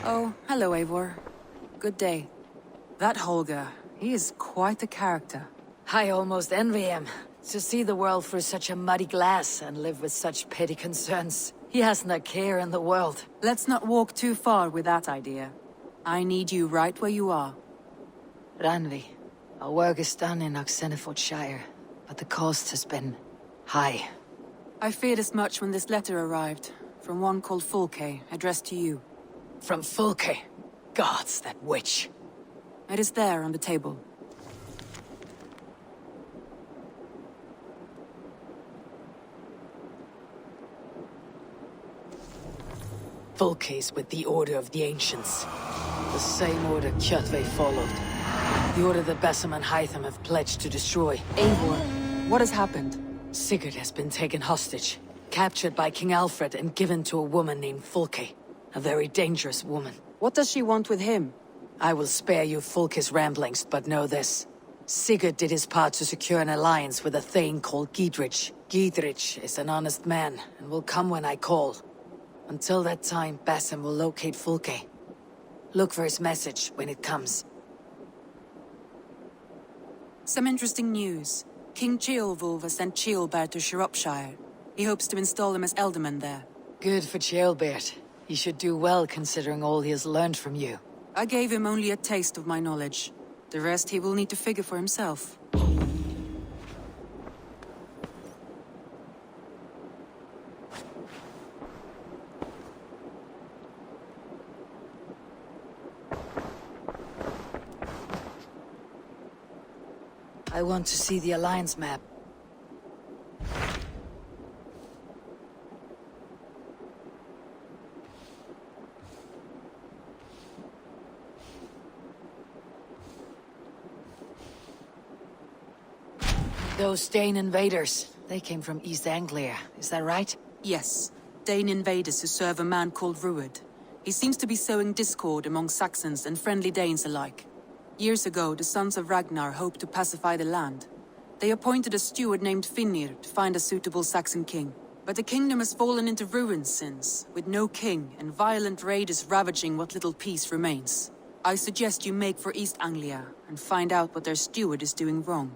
Oh, hello, Eivor. Good day. That Holger, he is quite a character. I almost envy him. To see the world through such a muddy glass and live with such petty concerns. He hasn't a care in the world. Let's not walk too far with that idea. I need you right where you are. Randvi, our work is done in Oxenfordshire, but the cost has been high. I feared as much when this letter arrived, from one called Fulke, addressed to you. From Fulke? Gods, that witch. It is there on the table. Fulke is with the Order of the Ancients. The same order Kjotve followed. The order that Basim and Hytham have pledged to destroy. Eivor, what has happened? Sigurd has been taken hostage, captured by King Alfred and given to a woman named Fulke. A very dangerous woman. What does she want with him? I will spare you Fulke's ramblings, but know this. Sigurd did his part to secure an alliance with a thane called Gidrich. Gidrich is an honest man, and will come when I call. Until that time, Basim will locate Fulke. Look for his message when it comes. Some interesting news. King Ceolwulf has sent Ceolbert to Shropshire. He hopes to install him as Elderman there. Good for Ceolbert. He should do well considering all he has learned from you. I gave him only a taste of my knowledge. The rest he will need to figure for himself. I want to see the Alliance map. Those Dane invaders, they came from East Anglia, is that right? Yes. Dane invaders who serve a man called Ruud. He seems to be sowing discord among Saxons and friendly Danes alike. Years ago, the sons of Ragnar hoped to pacify the land. They appointed a steward named Finnir to find a suitable Saxon king. But the kingdom has fallen into ruins since, with no king and violent raiders ravaging what little peace remains. I suggest you make for East Anglia and find out what their steward is doing wrong.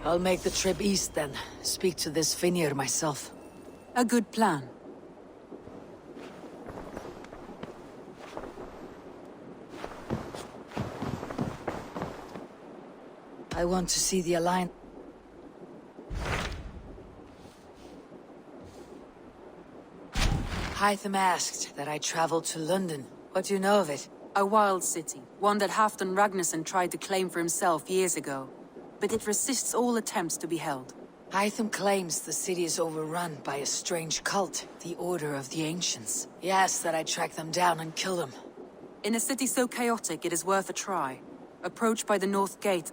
I'll make the trip east then. Speak to this Finnir myself. A good plan. I want to see the Alliance. Hytham asked that I travel to London. What do you know of it? A wild city, one that Halfdan Ragnarsson tried to claim for himself years ago. But it resists all attempts to be held. Hytham claims the city is overrun by a strange cult, the Order of the Ancients. He asked that I track them down and kill them. In a city so chaotic, it is worth a try. Approach by the North Gate.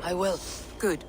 I will. Good.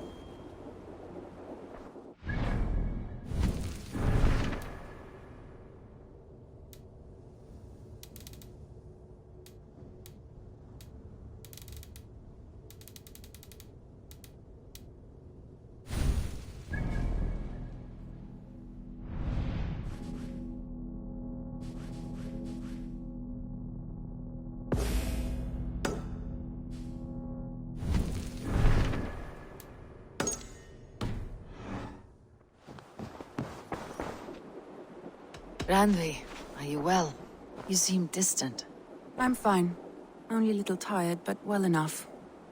Randvi, are you well? You seem distant. I'm fine. Only a little tired, but well enough.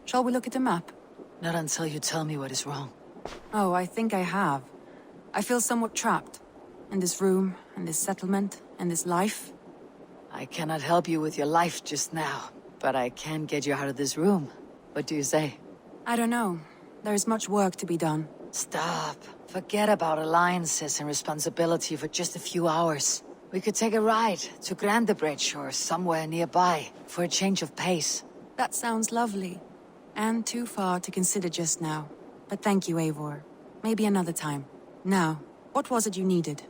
Shall we look at the map? Not until you tell me what is wrong. Oh, I think I have. I feel somewhat trapped. In this room, in this settlement, in this life. I cannot help you with your life just now, but I can get you out of this room. What do you say? I don't know. There is much work to be done. Stop. Forget about alliances and responsibility for just a few hours. We could take a ride to Grandebridge or somewhere nearby for a change of pace. That sounds lovely. And too far to consider just now. But thank you, Eivor. Maybe another time. Now, what was it you needed?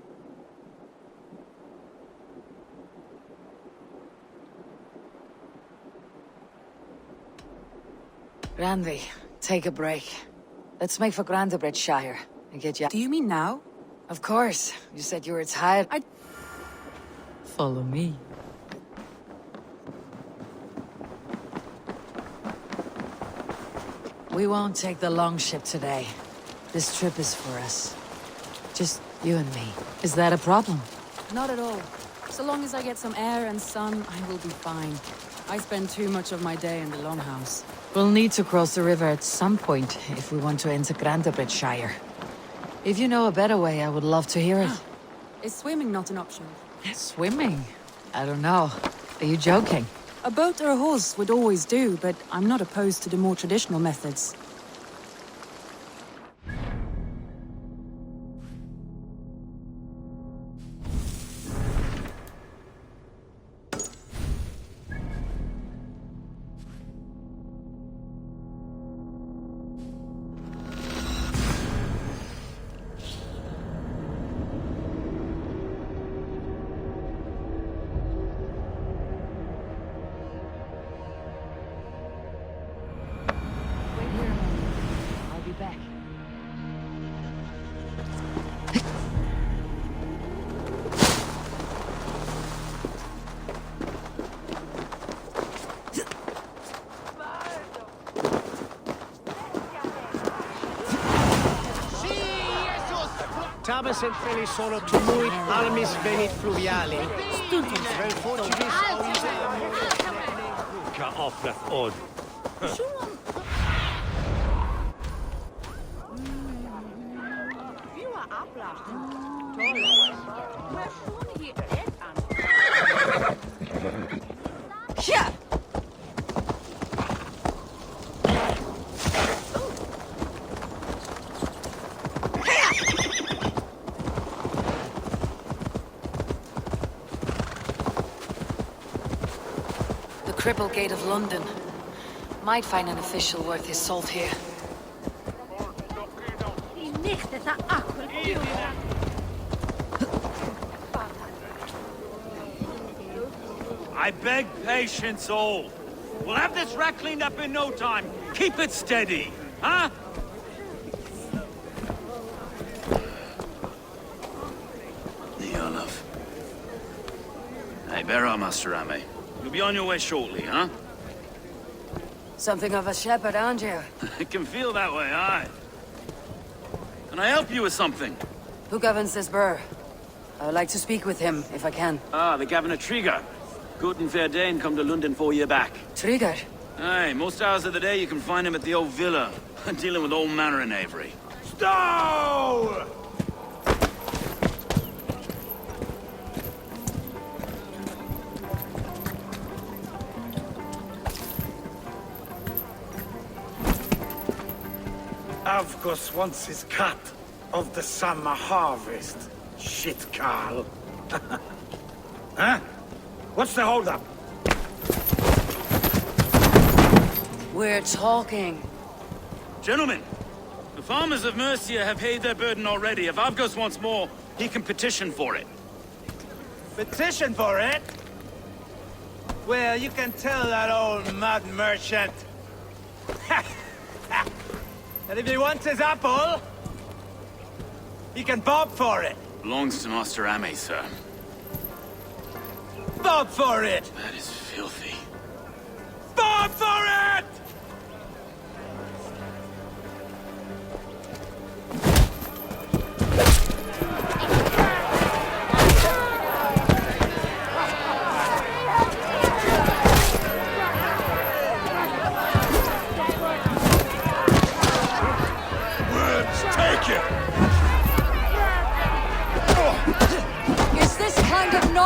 Randvi, take a break. Let's make for Grandebridgeshire and get you... Do you mean now? Of course. You said you were tired. Follow me. We won't take the long ship today. This trip is for us. Just you and me. Is that a problem? Not at all. So long as I get some air and sun, I will be fine. I spend too much of my day in the Longhouse. We'll need to cross the river at some point if we want to enter Grandebridgeshire. If you know a better way, I would love to hear it. Is swimming not an option? Swimming? I don't know. Are you joking? A boat or a horse would always do, but I'm not opposed to the more traditional methods. Back. Tamas et feli sono tumuit almis venit fluviali. Vel fortivis Ka offreth od. Yeah. The Cripple Gate of London. Might find an official worth his salt here. I beg patience, all. We'll have this rat cleaned up in no time. Keep it steady, huh? Niolov. Hey, bear up, Master Ame. You'll be on your way shortly, huh? Something of a shepherd, aren't you? It can feel that way, aye. Can I help you with something? Who governs this burr? I would like to speak with him, if I can. Ah, the Governor Trigger. Good and fair Dane come to London 4 year back. Trigger? Aye, most hours of the day you can find him at the old villa, dealing with all manner in Avery. Stow! Avgos wants his cut of the summer harvest. Shit, Carl. Huh? What's the holdup? We're talking. Gentlemen, the farmers of Mercia have paid their burden already. If Avgos wants more, he can petition for it. Petition for it? Well, you can tell that old mud merchant. That if he wants his apple, he can bob for it. Belongs to Master Ame, sir. Bob for it! That is filthy. Bob for it!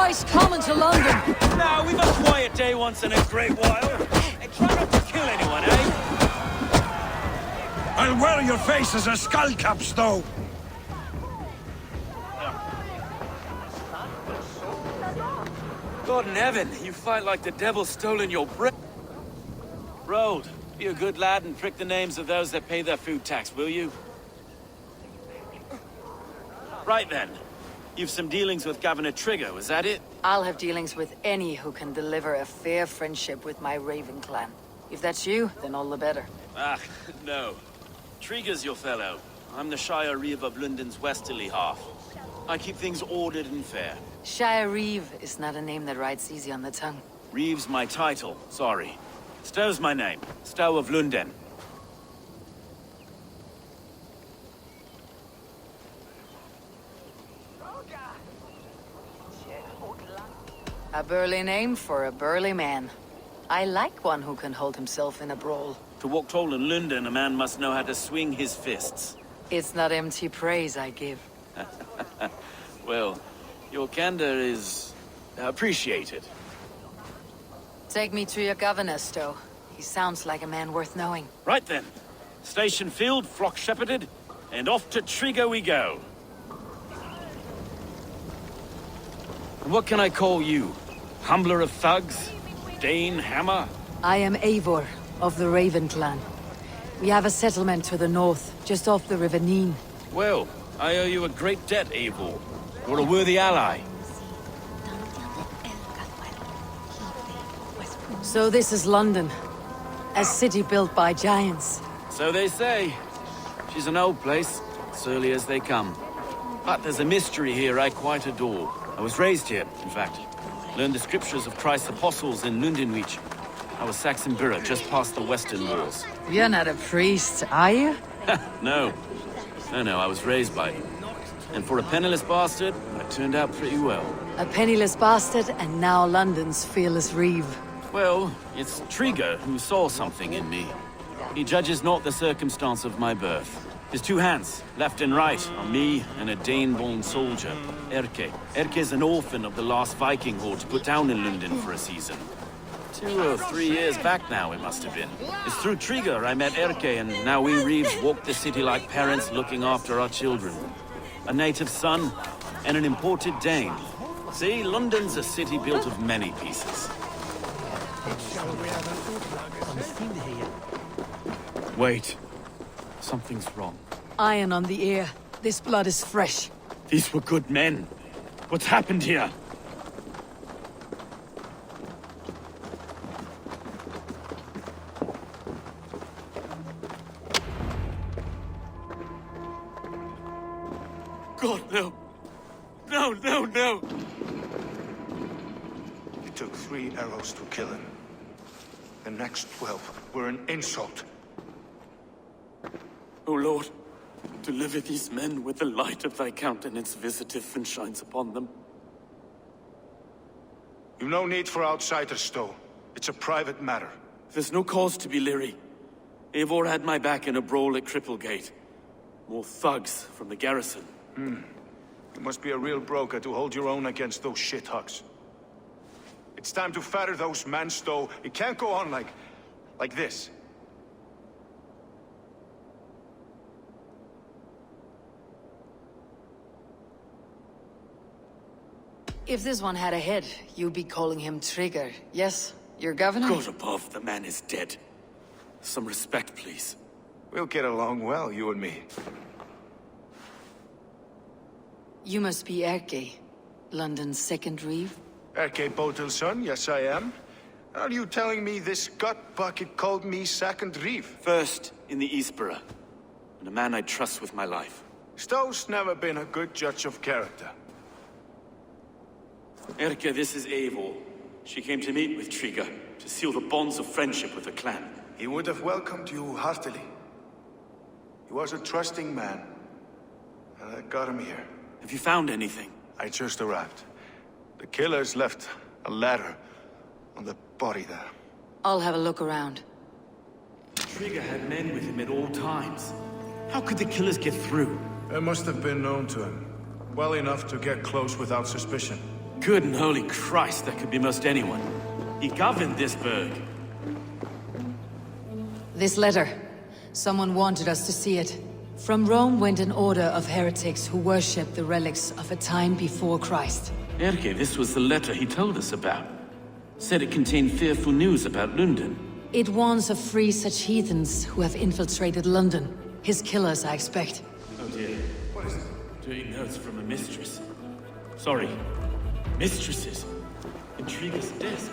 twice common to London. Now, we've a quiet day once in a great while. And try not to kill anyone, eh? I'll wear your face as a skull cap, Stowe. God in heaven, you fight like the devil's stolen your breath. Road, be a good lad and prick the names of those that pay their food tax, will you? Right then. You've some dealings with Governor Trigger, was that it? I'll have dealings with any who can deliver a fair friendship with my Raven clan. If that's you, then all the better. Ah, no. Trigger's your fellow. I'm the Shire Reeve of London's westerly half. I keep things ordered and fair. Shire Reeve is not a name that rides easy on the tongue. Reeve's my title, sorry. Stow's my name. Stow of Lunden. A burly name for a burly man. I like one who can hold himself in a brawl. To walk tall in London, a man must know how to swing his fists. It's not empty praise I give. Well, your candor is appreciated. Take me to your governor, Stowe. He sounds like a man worth knowing. Right then. Station filled, flock shepherded, and off to Trigger we go. And what can I call you? Humbler of thugs? Dane Hammer? I am Eivor, of the Raven clan. We have a settlement to the north, just off the River Neen. Well, I owe you a great debt, Eivor. You're a worthy ally. So this is London. A city built by giants. So they say. She's an old place, surly as they come. But there's a mystery here I quite adore. I was raised here, in fact. Learned the scriptures of Christ's apostles in Lundenwich. I was Saxon Borough, just past the western walls. You're not a priest, are you? No. No, I was raised by them. And for a penniless bastard, I turned out pretty well. A penniless bastard, and now London's fearless Reeve. Well, it's Trigger who saw something in me. He judges not the circumstance of my birth. His two hands, left and right, are me and a Dane-born soldier, Erke. Erke's an orphan of the last Viking horde put down in London for a season. 2 or 3 years back now, it must have been. It's through Trigger I met Erke, and now we Reeves walk the city like parents looking after our children. A native son, and an imported Dane. See, London's a city built of many pieces. Wait. Something's wrong. Iron on the ear. This blood is fresh. These were good men. What's happened here? God, no. No. It took 3 arrows to kill him. The next 12 were an insult. O Lord, deliver these men with the light of thy countenance visitive and shines upon them. You've no need for outsiders, Stowe. It's a private matter. There's no cause to be leery. Eivor had my back in a brawl at Cripplegate. More thugs from the garrison. You must be a real broker to hold your own against those shithugs. It's time to fetter those men, Stowe. It can't go on like this. If this one had a head, you'd be calling him Trigger. Yes? Your governor? God above, the man is dead. Some respect, please. We'll get along well, you and me. You must be Erke, London's second Reeve. Erke Botel's son, yes I am. Are you telling me this gut bucket called me second Reeve? First in the Eastborough, and a man I trust with my life. Stowe's never been a good judge of character. Erke, this is Eivor. She came to meet with Trigger, to seal the bonds of friendship with the clan. He would have welcomed you heartily. He was a trusting man, and I got him here. Have you found anything? I just arrived. The killers left a ladder on the body there. I'll have a look around. Trigger had men with him at all times. How could the killers get through? They must have been known to him. Well enough to get close without suspicion. Good and holy Christ, that could be most anyone. He governed this burg. This letter. Someone wanted us to see it. From Rome went an order of heretics who worshipped the relics of a time before Christ. Erke, this was the letter he told us about. Said it contained fearful news about London. It warns of 3 such heathens who have infiltrated London. His killers, I expect. Oh dear. What is it? Doing notes from a mistress. Sorry. Mistresses. Intriguous desk.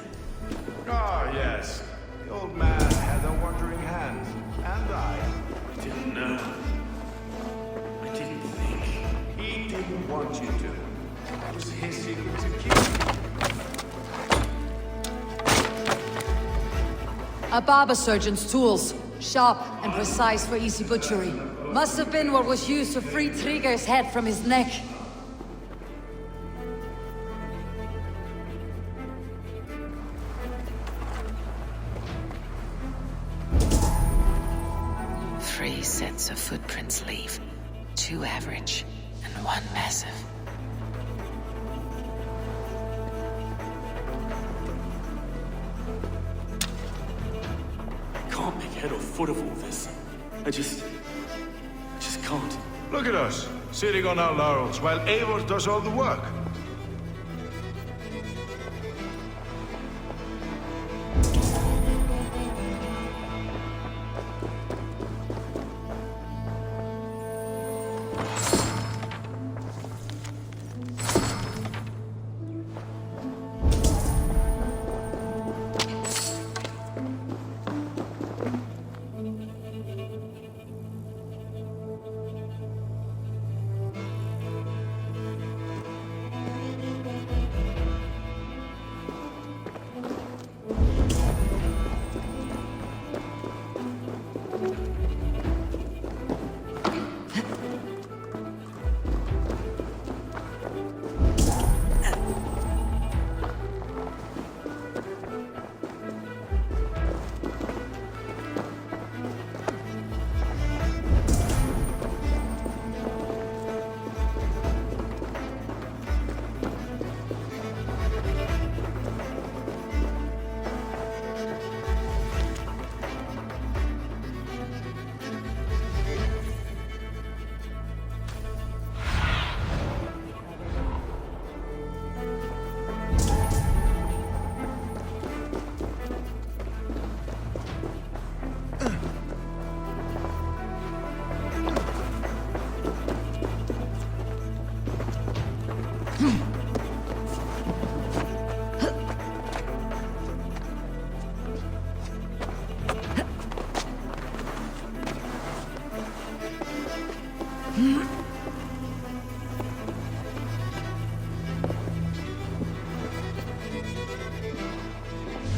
Ah, yes. The old man had a wandering hand. And I. Didn't know. I didn't think. He didn't want you to. It was his secret to keep. A barber surgeon's tools. Sharp and precise for easy butchery. Must have been what was used to free Trigger's head from his neck. Three sets of footprints leave. 2 average, and 1 massive. Can't make head or foot of all this. I just can't. Look at us, sitting on our laurels while Eivor does all the work.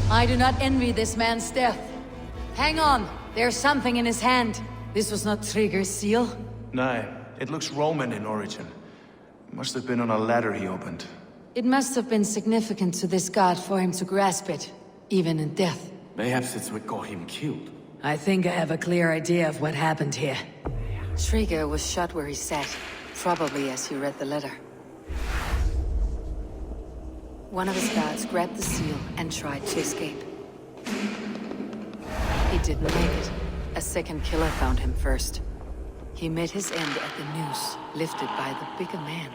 I do not envy this man's death. Hang on, there's something in his hand. This was not Trigger's seal. No, it looks Roman in origin. Must have been on a ladder he opened. It must have been significant to this god for him to grasp it, even in death. Perhaps it's what got him killed. I think I have a clear idea of what happened here. Trigger was shot where he sat, probably as he read the letter. One of his guards grabbed the seal and tried to escape. He didn't make it. A second killer found him first. He met his end at the noose, lifted by the bigger man.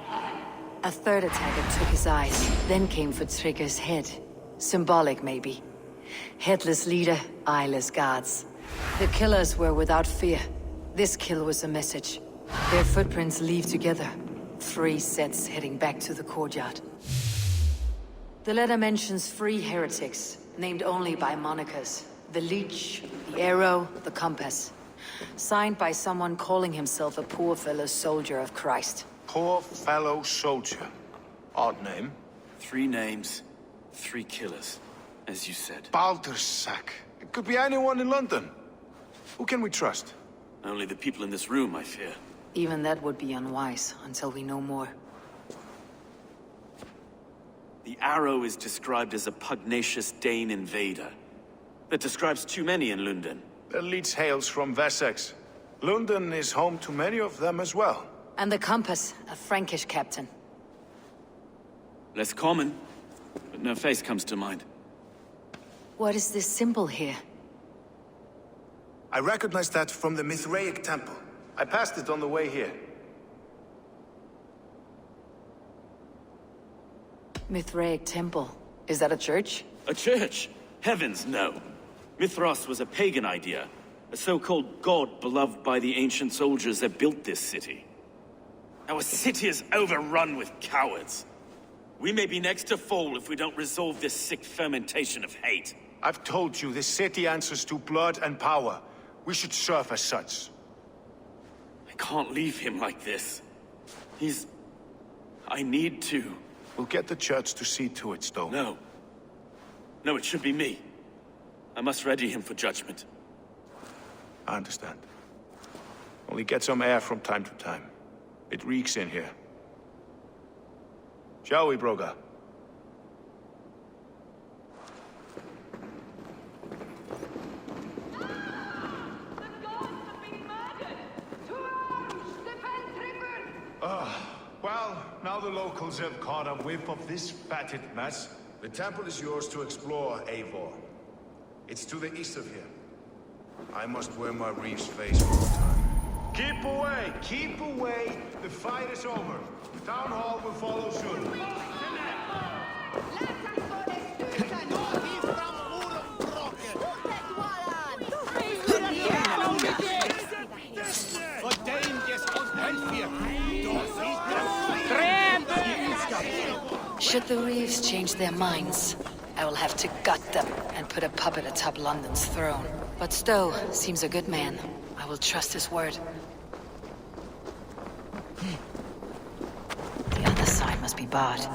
A third attacker took his eyes, then came for Trigger's head. Symbolic, maybe. Headless leader, eyeless guards. The killers were without fear. This kill was a message. Their footprints leave together. 3 sets heading back to the courtyard. The letter mentions 3 heretics, named only by monikers. The Leech, the Arrow, the Compass. Signed by someone calling himself a poor fellow soldier of Christ. Poor fellow soldier. Odd name. 3 names, 3 killers, as you said. Baldersack. It could be anyone in London. Who can we trust? Only the people in this room, I fear. Even that would be unwise, until we know more. The Arrow is described as a pugnacious Dane invader. That describes too many in London. The Leech hails from Wessex. London is home to many of them as well. And the Compass, a Frankish captain. Less common, but no face comes to mind. What is this symbol here? I recognize that from the Mithraic temple. I passed it on the way here. Mithraic temple. Is that a church? A church? Heavens, no. Mithras was a pagan idea. A so-called god beloved by the ancient soldiers that built this city. Our city is overrun with cowards. We may be next to fall if we don't resolve this sick fermentation of hate. I've told you, this city answers to blood and power. We should serve as such. I can't leave him like this. I need to. We'll get the church to see to it, Stone. No. No, it should be me. I must ready him for judgment. I understand. Only get some air from time to time. It reeks in here. Shall we, Broga? Well, now the locals have caught a whiff of this fatted mess. The temple is yours to explore, Eivor. It's to the east of here. I must wear my Reeve's face for a time. Keep away! Keep away! The fight is over. Town Hall will follow soon. Should the Reeves change their minds, I will have to gut them and put a puppet atop London's throne. But Stowe seems a good man. I will trust his word. The other side must be barred.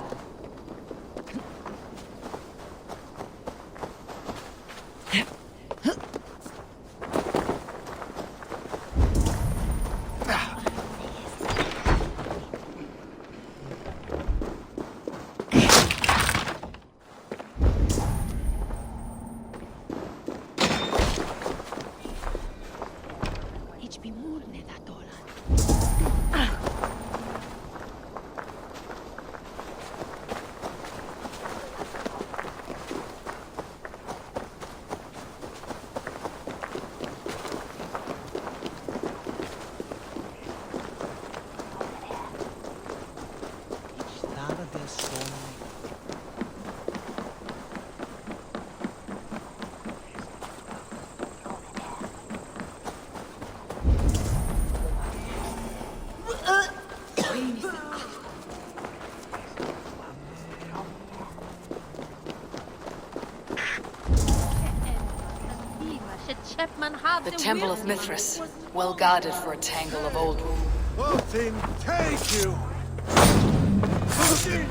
The Temple of Mithras, well guarded for a tangle of old... Odin, take you! Odin!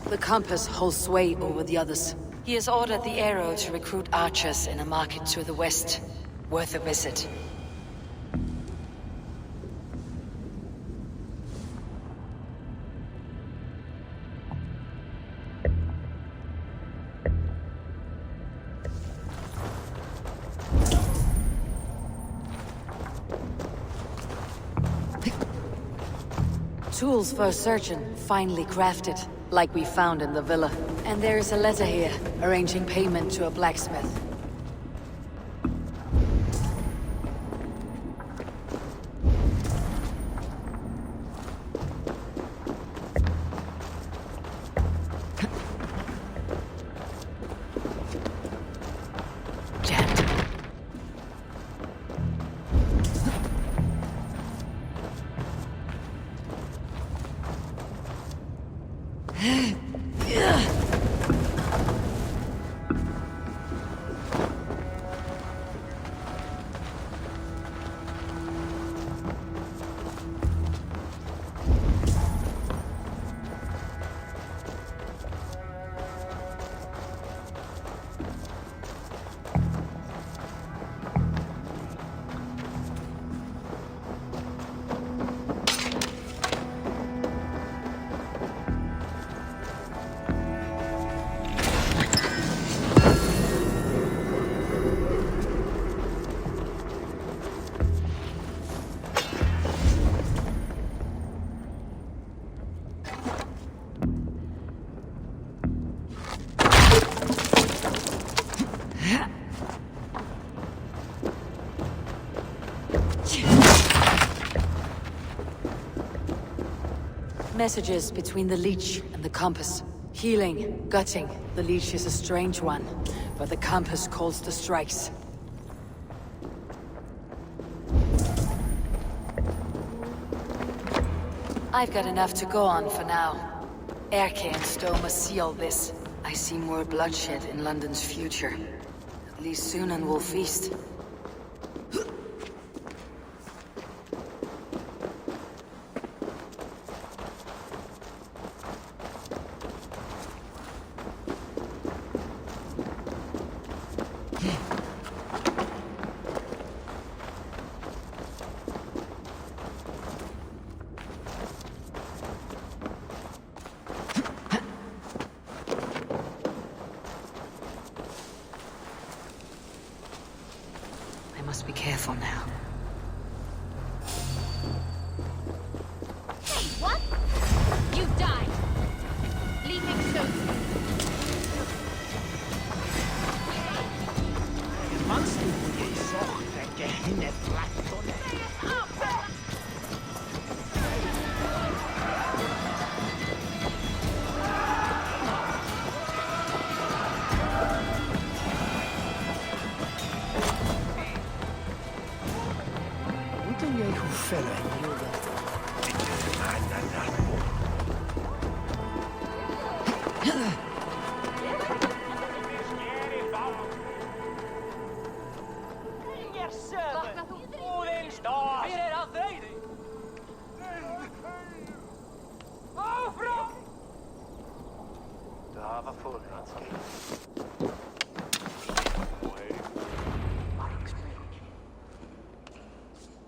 The compass holds sway over the others. He has ordered the arrow to recruit archers in a market to the west. Worth a visit. Tools for a surgeon, finely crafted, like we found in the villa. And there is a letter here, arranging payment to a blacksmith. Jammed. Messages between the leech and the compass. Healing, gutting. The leech is a strange one, but the compass calls the strikes. I've got enough to go on for now. Erke and Stowe must see all this. I see more bloodshed in London's future. At least Sunan will feast. I must be careful now. Hey, what? You died. Leaving so soon.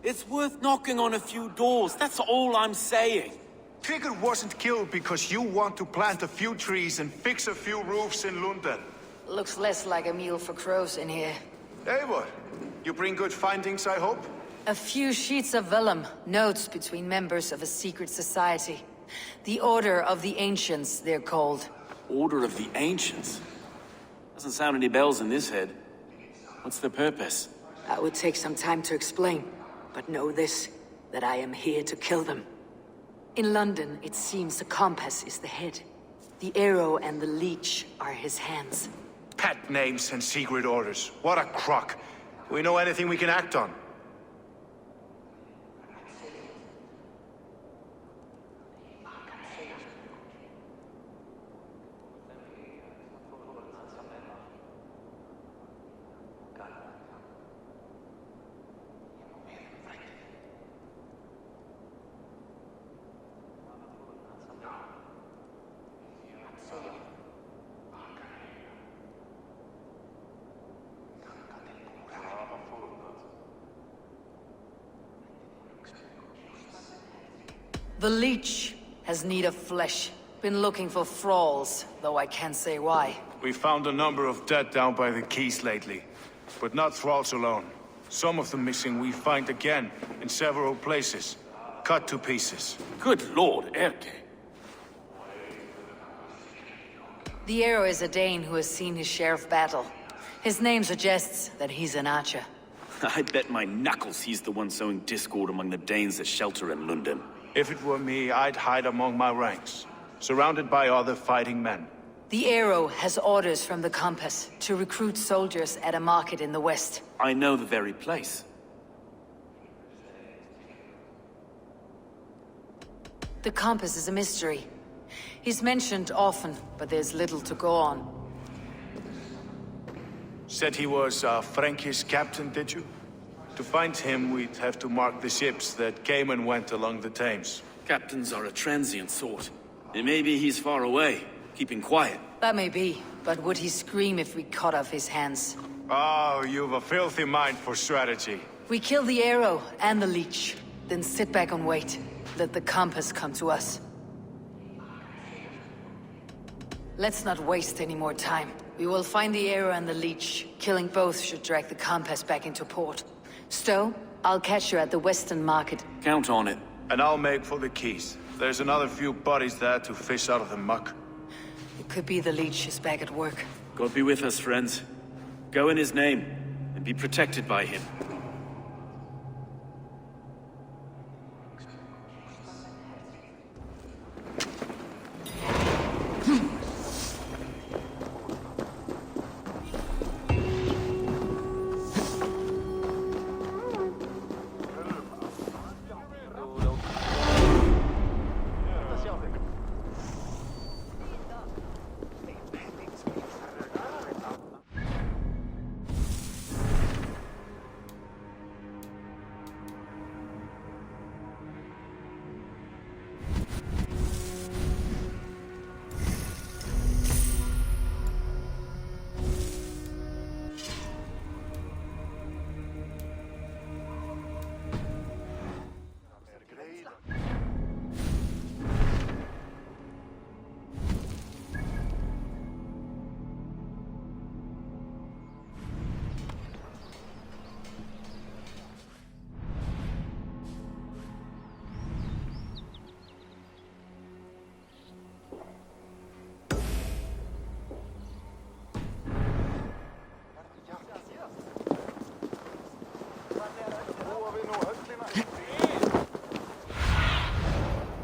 It's worth knocking on a few doors, that's all I'm saying. Sigurd wasn't killed because you want to plant a few trees and fix a few roofs in London. Looks less like a meal for crows in here. Eivor, you bring good findings, I hope? A few sheets of vellum, notes between members of a secret society. The Order of the Ancients, they're called. Order of the Ancients? Doesn't sound any bells in this head. What's the purpose? That would take some time to explain, but know this, that I am here to kill them. In London, it seems the compass is the head. The arrow and the leech are his hands. Pet names and secret orders. What a crock. Do we know anything we can act on? The Leech has need of flesh. Been looking for thralls, though I can't say why. We found a number of dead down by the quays lately. But not thralls alone. Some of the missing we find again, in several places. Cut to pieces. Good lord, Erke. The Arrow is a Dane who has seen his share of battle. His name suggests that he's an archer. I bet my knuckles he's the one sowing discord among the Danes that shelter in London. If it were me, I'd hide among my ranks, surrounded by other fighting men. The Arrow has orders from the Compass to recruit soldiers at a market in the west. I know the very place. The Compass is a mystery. He's mentioned often, but there's little to go on. Said he was a Frankish captain, did you? To find him, we'd have to mark the ships that came and went along the Thames. Captains are a transient sort. And maybe he's far away, keeping quiet. That may be, but would he scream if we cut off his hands? Oh, you've a filthy mind for strategy. We kill the Arrow and the Leech, then sit back and wait. Let the Compass come to us. Let's not waste any more time. We will find the Arrow and the Leech. Killing both should drag the Compass back into port. Stowe, I'll catch you at the Western Market. Count on it. And I'll make for the quays. There's another few bodies there to fish out of the muck. It could be the Leech is back at work. God be with us, friends. Go in his name, and be protected by him.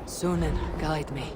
Sunan, guide me.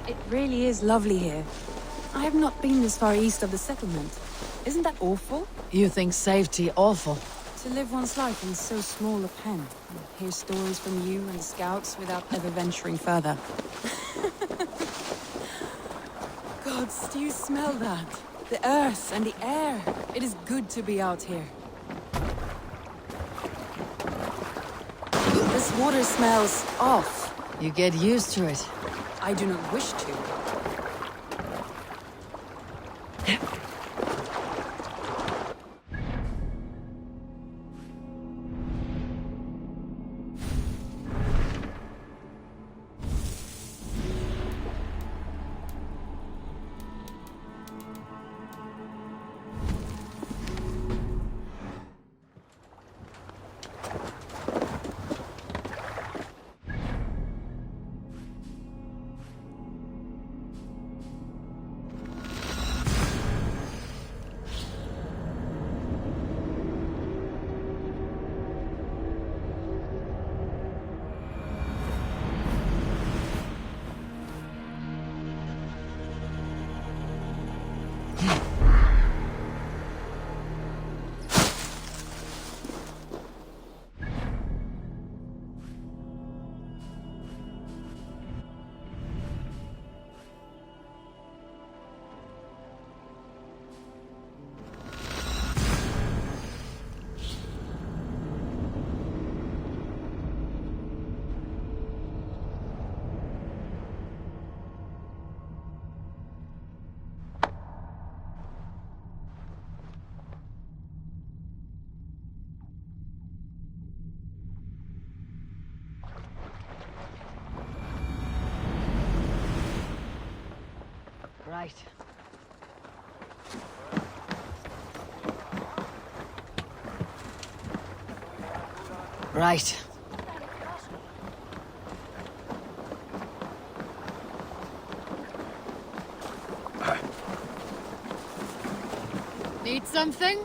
It really is lovely here. I have not been this far east of the settlement. Isn't that awful? You think safety awful? To live one's life in so small a pen, and hear stories from you and the scouts without ever venturing further. Gods, do you smell that? The earth and the air. It is good to be out here. This water smells off. You get used to it. I do not wish to. Right. Right. Need something?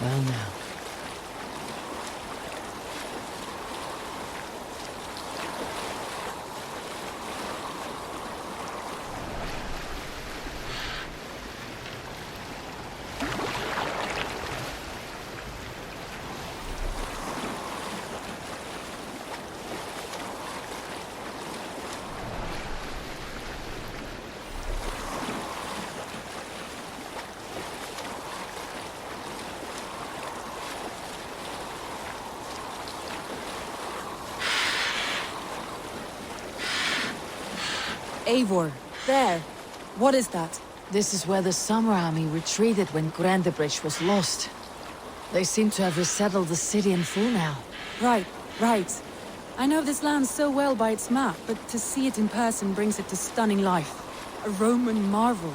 Well now. Eivor, there. What is that? This is where the Summer Army retreated when Grandebridge was lost. They seem to have resettled the city in full now. Right, right. I know this land so well by its map, but to see it in person brings it to stunning life. A Roman marvel.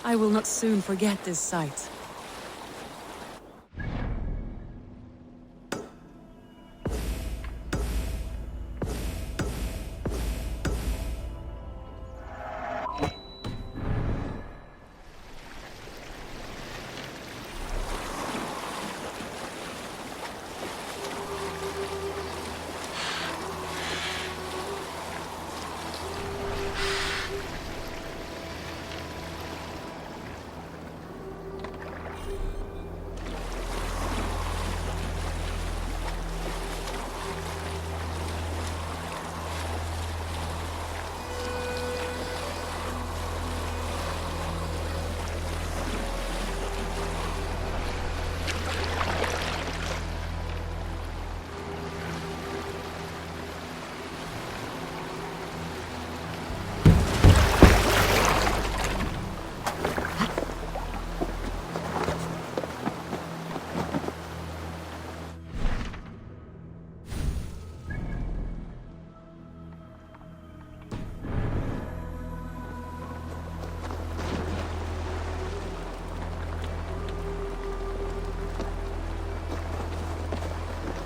I will not soon forget this sight.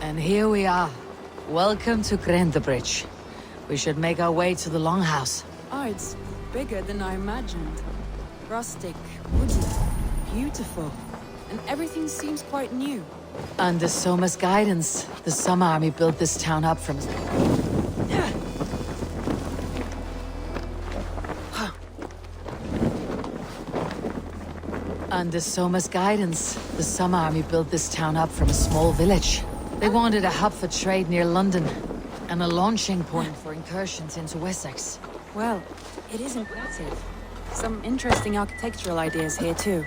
And here we are. Welcome to Grandebridge. We should make our way to the Longhouse. Oh, it's bigger than I imagined. Rustic, woody, beautiful. And everything seems quite new. Under Soma's guidance, the Summer Army built this town up from... Under Soma's guidance, the Summer Army built this town up from a small village. They wanted a hub for trade near London, and a launching point for incursions into Wessex. Well, it is impressive. Some interesting architectural ideas here too.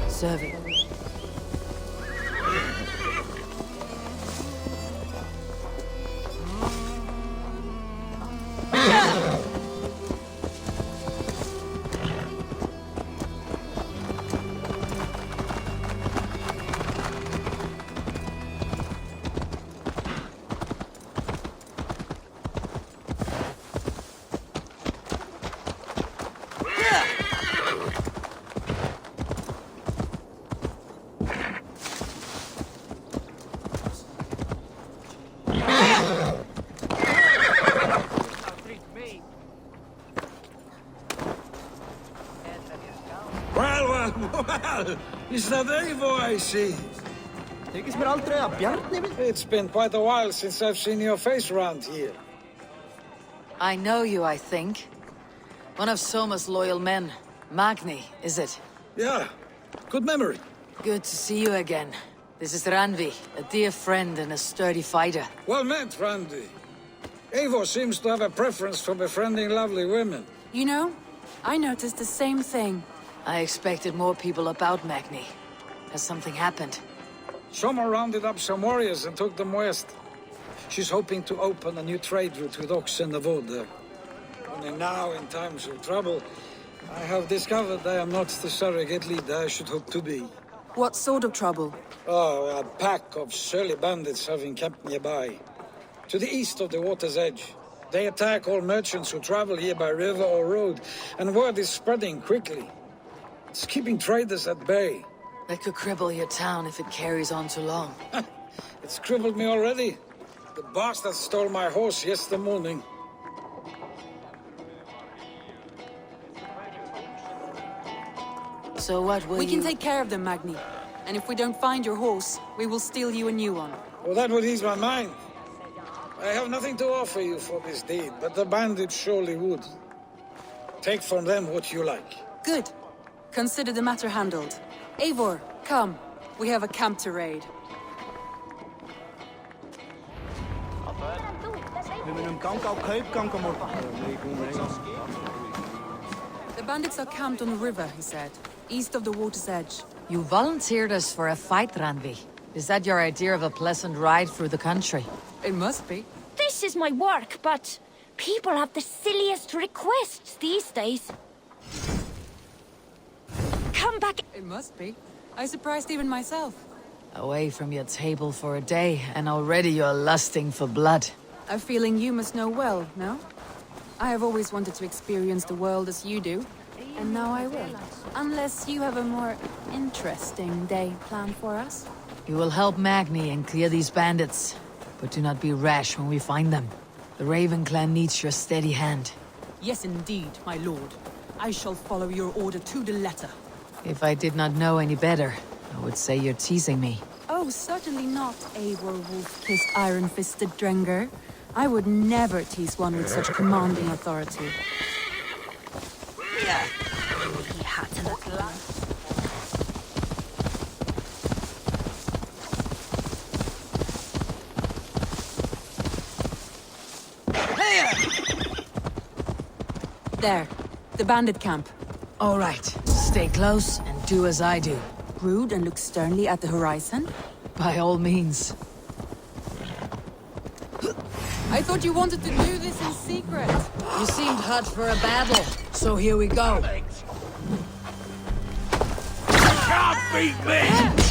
Serving. Well, is that Eivor I see? It's been quite a while since I've seen your face around here. I know you, I think. One of Soma's loyal men. Magni, is it? Yeah, good memory. Good to see you again. This is Ranvi, a dear friend and a sturdy fighter. Well met, Randy. Eivor seems to have a preference for befriending lovely women. You know, I noticed the same thing. I expected more people about Magni. Has something happened? Soma rounded up some warriors and took them west. She's hoping to open a new trade route with oxen and wood there. Only now, in times of trouble, I have discovered I am not the surrogate leader I should hope to be. What sort of trouble? Oh, a pack of surly bandits have encamped nearby. To the east of the water's edge. They attack all merchants who travel here by river or road, and word is spreading quickly. It's keeping traders at bay. That could cripple your town if it carries on too long. It's crippled me already. The bastard stole my horse yesterday morning. So what will We you... can take care of them, Magni. And if we don't find your horse, we will steal you a new one. Well, that would ease my mind. I have nothing to offer you for this deed, but the bandits surely would. Take from them what you like. Good. Consider the matter handled. Eivor, come. We have a camp to raid. The bandits are camped on the river, he said, east of the water's edge. You volunteered us for a fight, Ranvi. Is that your idea of a pleasant ride through the country? It must be. This is my work, but people have the silliest requests these days. Come back. It must be. I surprised even myself. Away from your table for a day, and already you're lusting for blood. A feeling you must know well, no? I have always wanted to experience the world as you do, and now I will. Unless you have a more interesting day planned for us. You will help Magni and clear these bandits, but do not be rash when we find them. The Raven clan needs your steady hand. Yes, indeed, my lord. I shall follow your order to the letter. If I did not know any better, I would say you're teasing me. Oh, certainly not, Eivor wolf-kissed iron-fisted Drenger. I would never tease one with such commanding authority. There, the bandit camp. All right, stay close and do as I do. Rude and look sternly at the horizon? By all means. I thought you wanted to do this in secret. You seemed hot for a battle, so here we go. Can't beat me!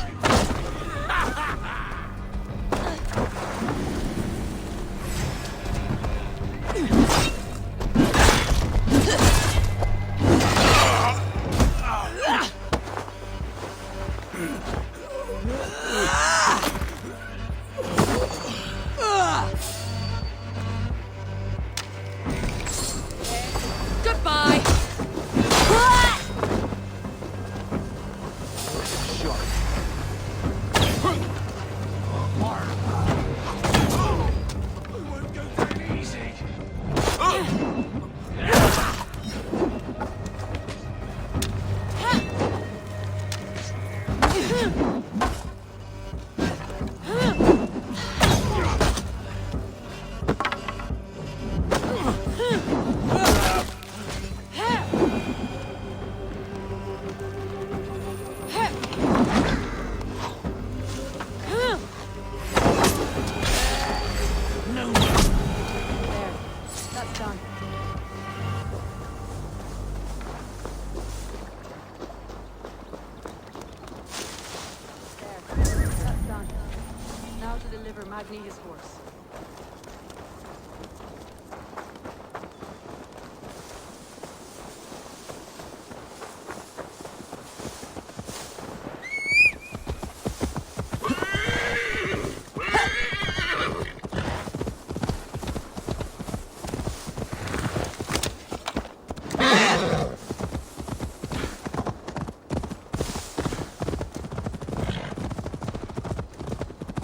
deliver Magni his horse.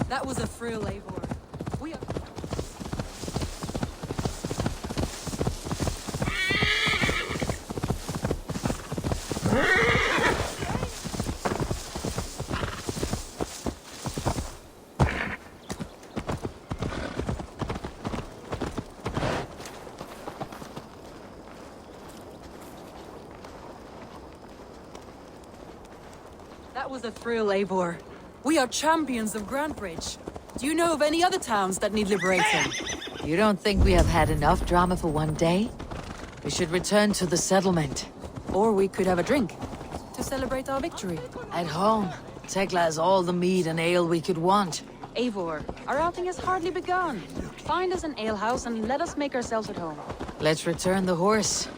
That was a thrill, Eivor. We are... That was a thrill, Eivor. We are champions of Grantbridge. Do you know of any other towns that need liberating? You don't think we have had enough drama for one day? We should return to the settlement. Or we could have a drink to celebrate our victory. At home, Tekla has all the mead and ale we could want. Eivor, our outing has hardly begun. Find us an alehouse and let us make ourselves at home. Let's return the horse.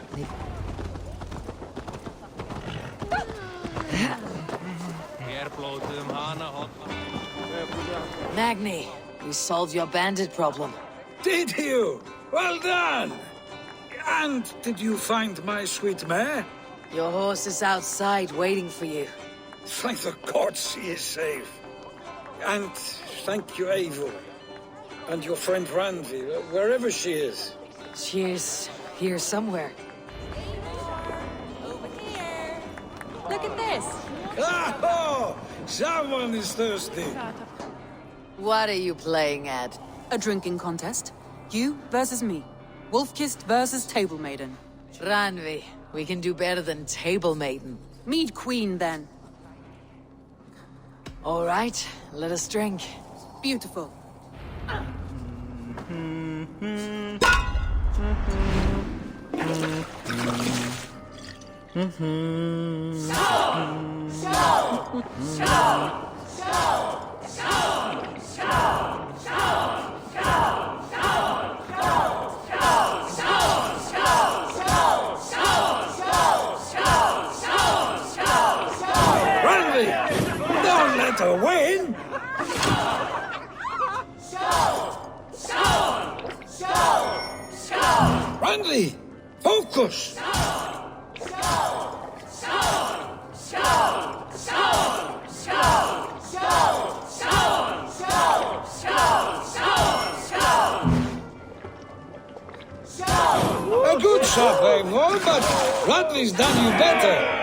Magni, we solved your bandit problem. Did you? Well done! And did you find my sweet mare? Your horse is outside waiting for you. Thank the gods she is safe. And thank you, Eivor. And your friend Randvi, wherever she is. She is here somewhere. Over here. Look at this. Oh! Someone is thirsty. What are you playing at? A drinking contest. You versus me. Wolf-kissed versus Table Maiden. Ranvi, we can do better than Table Maiden. Mead Queen, then. All right, let us drink. Beautiful. Randvi! Don't let her win! Randvi! Focus! A good shot, Eivor, but Randvi's done you better.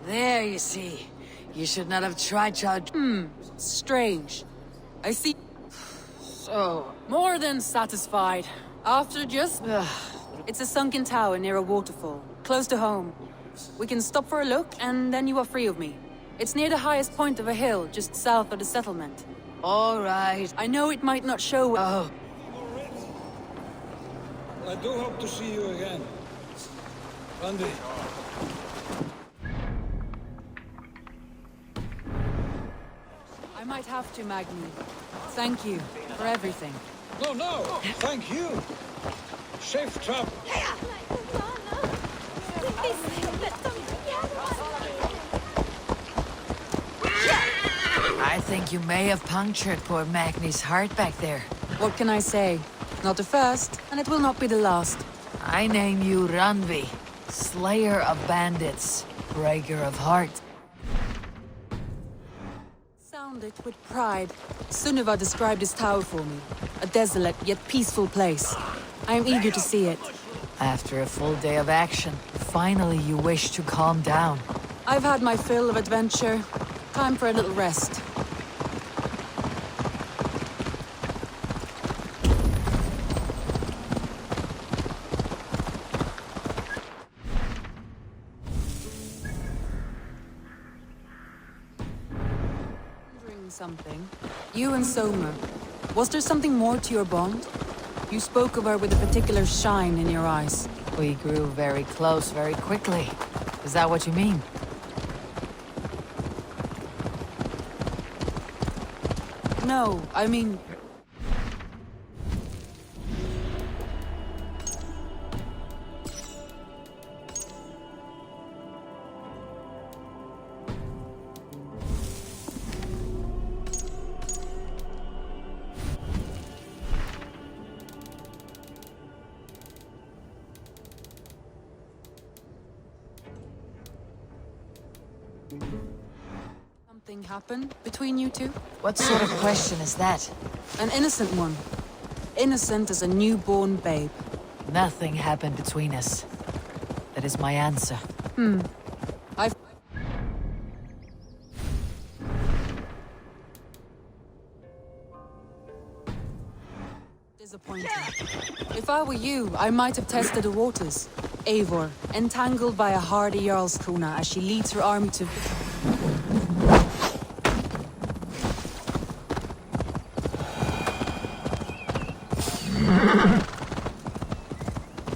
There, you see. You should not have tried charge. Strange. I see. So... More than satisfied. After just... It's a sunken tower near a waterfall, close to home. We can stop for a look, and then you are free of me. It's near the highest point of a hill, just south of the settlement. All right. I know it might not show... Oh, I do hope to see you again. Randvi. I might have to, Magni. Thank you for everything. No, thank you. Safe travel. I think you may have punctured poor Magni's heart back there. What can I say? Not the first, and it will not be the last. I name you Ranvi, Slayer of Bandits, Breaker of Hearts. Sound it with pride. Sunniva described this tower for me. A desolate yet peaceful place. I am eager to see it. After a full day of action, finally you wish to calm down. I've had my fill of adventure. Time for a little rest. Forgetting something. You and Soma. Was there something more to your bond? You spoke of her with a particular shine in your eyes. We grew very close very quickly. Is that what you mean? No, I mean... Something happened between you two? What sort of question is that? An innocent one. Innocent as a newborn babe. Nothing happened between us. That is my answer. I've... Disappointing. If I were you, I might have tested the waters. Eivor, entangled by a hardy Jarlskona as she leads her army to...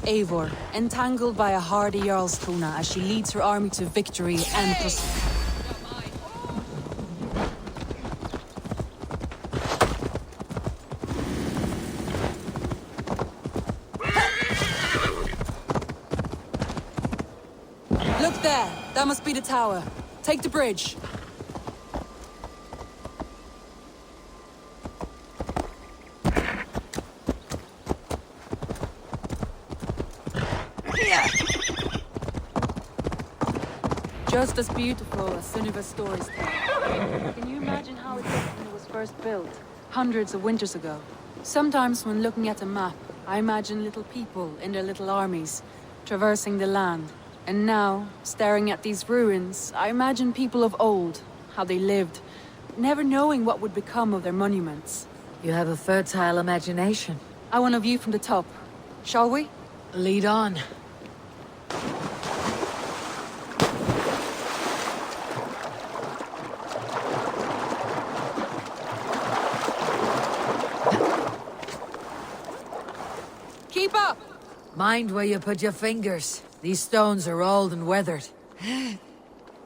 Eivor, entangled by a hardy Jarlskona as she leads her army to victory and Look there! That must be the tower. Take the bridge. Just as beautiful as Sunniva's stories tell. Can you imagine how it looked when it was first built? Hundreds of winters ago. Sometimes when looking at a map, I imagine little people in their little armies, traversing the land. And now, staring at these ruins, I imagine people of old, how they lived, never knowing what would become of their monuments. You have a fertile imagination. I want a view from the top. Shall we? Lead on. Keep up! Mind where you put your fingers. These stones are old and weathered.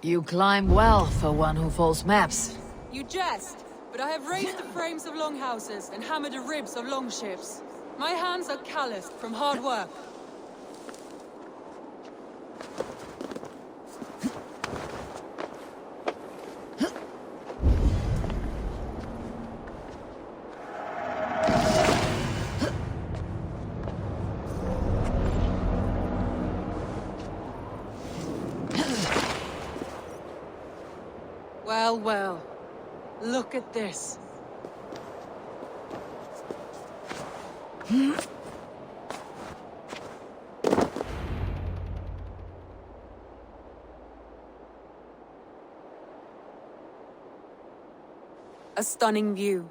You climb well for one who folds maps. You jest, but I have raised the frames of longhouses and hammered the ribs of longships. My hands are calloused from hard work. Well, well. Look at this. A stunning view.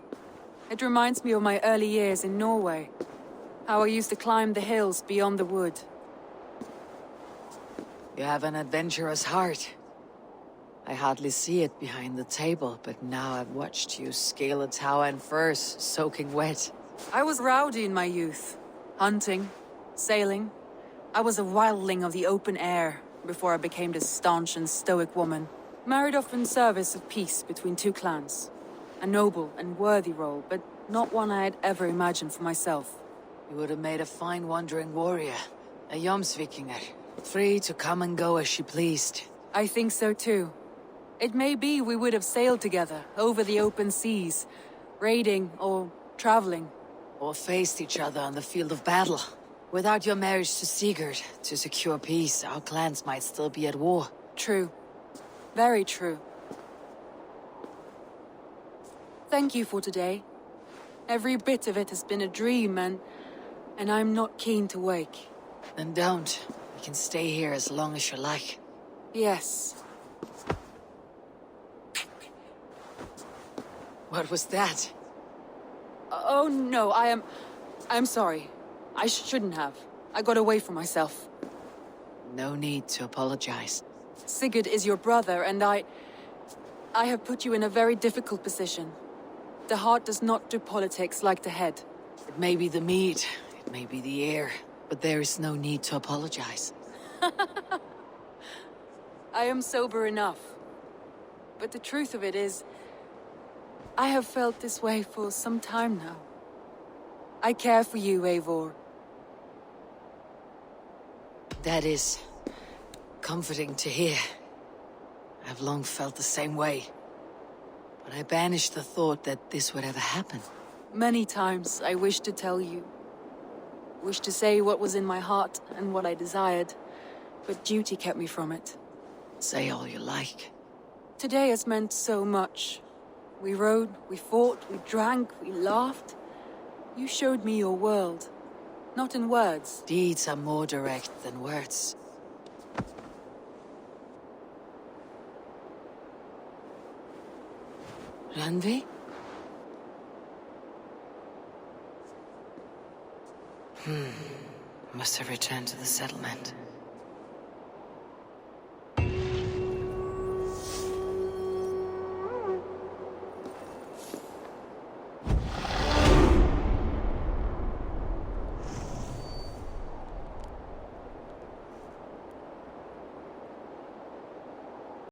It reminds me of my early years in Norway. How I used to climb the hills beyond the wood. You have an adventurous heart. I hardly see it behind the table, but now I've watched you scale a tower in furs, soaking wet. I was rowdy in my youth. Hunting, sailing. I was a wildling of the open air before I became this staunch and stoic woman. Married off in service of peace between two clans. A noble and worthy role, but not one I had ever imagined for myself. You would have made a fine wandering warrior. A Jomsvikinger. Free to come and go as she pleased. I think so too. It may be we would have sailed together, over the open seas, raiding or traveling. Or faced each other on the field of battle. Without your marriage to Sigurd, to secure peace, our clans might still be at war. True. Very true. Thank you for today. Every bit of it has been a dream, and I'm not keen to wake. Then don't. We can stay here as long as you like. Yes. What was that? Oh no, I'm sorry. I shouldn't have. I got away from myself. No need to apologize. Sigurd is your brother, and I have put you in a very difficult position. The heart does not do politics like the head. It may be the meat, it may be the air, but there is no need to apologize. I am sober enough. But the truth of it is, I have felt this way for some time now. I care for you, Eivor. That is comforting to hear. I've long felt the same way. But I banished the thought that this would ever happen. Many times I wished to tell you. Wished to say what was in my heart and what I desired, but duty kept me from it. Say all you like. Today has meant so much. We rode, we fought, we drank, we laughed. You showed me your world. Not in words. Deeds are more direct than words. Randvi? Must have returned to the settlement.